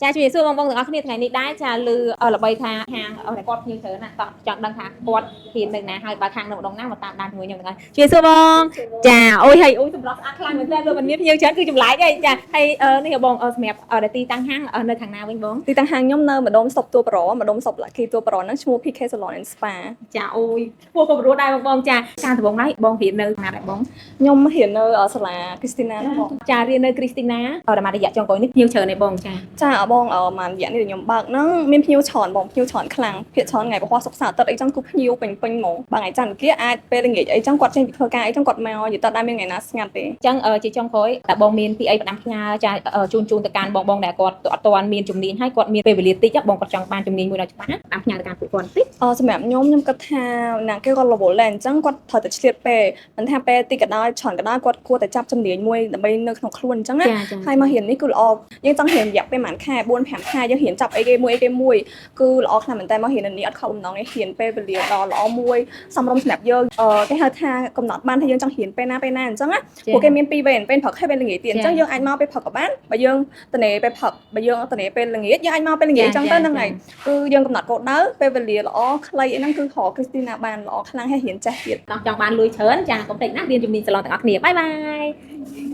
ចាជំរាបសួរបងប្អូនទាំងអស់គ្នាថ្ងៃនេះដែរចាឮល្បីថាខាងតែគាត់ភ្ញៀវច្រើនណាស់តោះចង់ដឹងថាគាត់ហ៊ាននៅណាហើយបើខាងនៅម្ដងណាមកតាមដានជាមួយខ្ញុំទាំងអស់ជំរាបសួរបងចាអូយហើយអូយសម្រាប់ស្អាតខ្លាំងមែនទែនលោកមិនមានភ្ញៀវច្រើនគឺចម្លែកហើយចាហើយនេះបងសម្រាប់ទីតាំងហាងនៅខាងណាវិញបងទីតាំងហាងខ្ញុំនៅម្ដុំសុបទួលប្រម្ដុំសុបលក្ខីទួលប្រហ្នឹងឈ្មោះ PK Salon and Spa ចាអូយពោះក៏ព្រោះដែរបងចាការដំបងហ្នឹងបងរៀននៅណាដែរបងខ្ញុំរៀននៅសាលា Christina ហ្នឹងបងចារៀននៅ Christina តាមរយៈចុងក្រោយនេះភ្ញៀវច្រើនទេបងចាបងមករយៈនេះខ្ញុំបើកហ្នឹងមានភ្ញៀវច្រើនបងភ្ញៀវច្រើនខ្លាំងភាគច្រើនថ្ងៃពហុសុក្រសៅរ៍អាទិត្យអីចឹងគឺភ្ញៀវពេញហ្មងបើថ្ងៃច័ន្ទអង្គារអាចពេលល្ងាចអីចឹងគាត់ចេញពីធ្វើការអីចឹងគាត់មកយីតើដែរមានថ្ងៃណាស្ងាត់ទេអញ្ចឹងជាចុងក្រោយតើបងមានពីអីផ្ដាំផ្ញើចាជូនទៅកាន់បងដែលគាត់អត់ទាន់មានជំនាញហើយគាត់មានពេលវេលាតិចបងគាត់ចង់បានជំនាញមួយដល់ច្បាស់ផ្ដាំផ្ញើទៅកាន់ពួកគាត់តិចសម្រាប់ខ្ញុំគិតថាណាគេគាត់ level ឡើងអញ្ចឹងគាត់ត្រូវតែឆ្លៀតពេលមិនថាពេលតិចក៏ដោយច្រើនក៏ដោយគាត់គួរតែចាប់ជំនាញមួយដើម្បីនៅក្នុងខ្លួនអញ្ចឹងណាហើយមករៀននេះគឺល្អយើងចង់រៀនរយៈពេលប្រហែលខែ4 5ខែយើងរៀនចាប់អីគេមួយគឺល្អខ្លាំងមែនតើមករៀននេះអត់ខុសបំណងទេរៀនពេលវេលាដ៏ល្អមួយសមរម្យសម្រាប់យើងគេហៅថាកំណត់បានថាយើងចង់រៀនពេលណាអញ្ចឹងណាពួកគេមាន2វេនពេលព្រឹកហើយពេលល្ងាចទៀតអញ្ចឹងយើងអាចមកពេលព្រឹកក៏បានបើយើងទៅនេពេលព្រឹកបើយើងទៅនេពេលល្ងាចយើងអាចមកពេលល្ងាចអញ្ចឹងទៅហ្នឹងហើយគឺយើងកំណត់គោលដៅពេលវេលាល្អខ្លីអីហ្នឹងគឺរក Christina បានល្អខ្លាំងហើយរៀនចេះទៀតចង់បានលុយច្រើនចាកុំភ្លេចណារៀនជំនាញសាឡុងទាំងអស់គ្នាបាយបាយ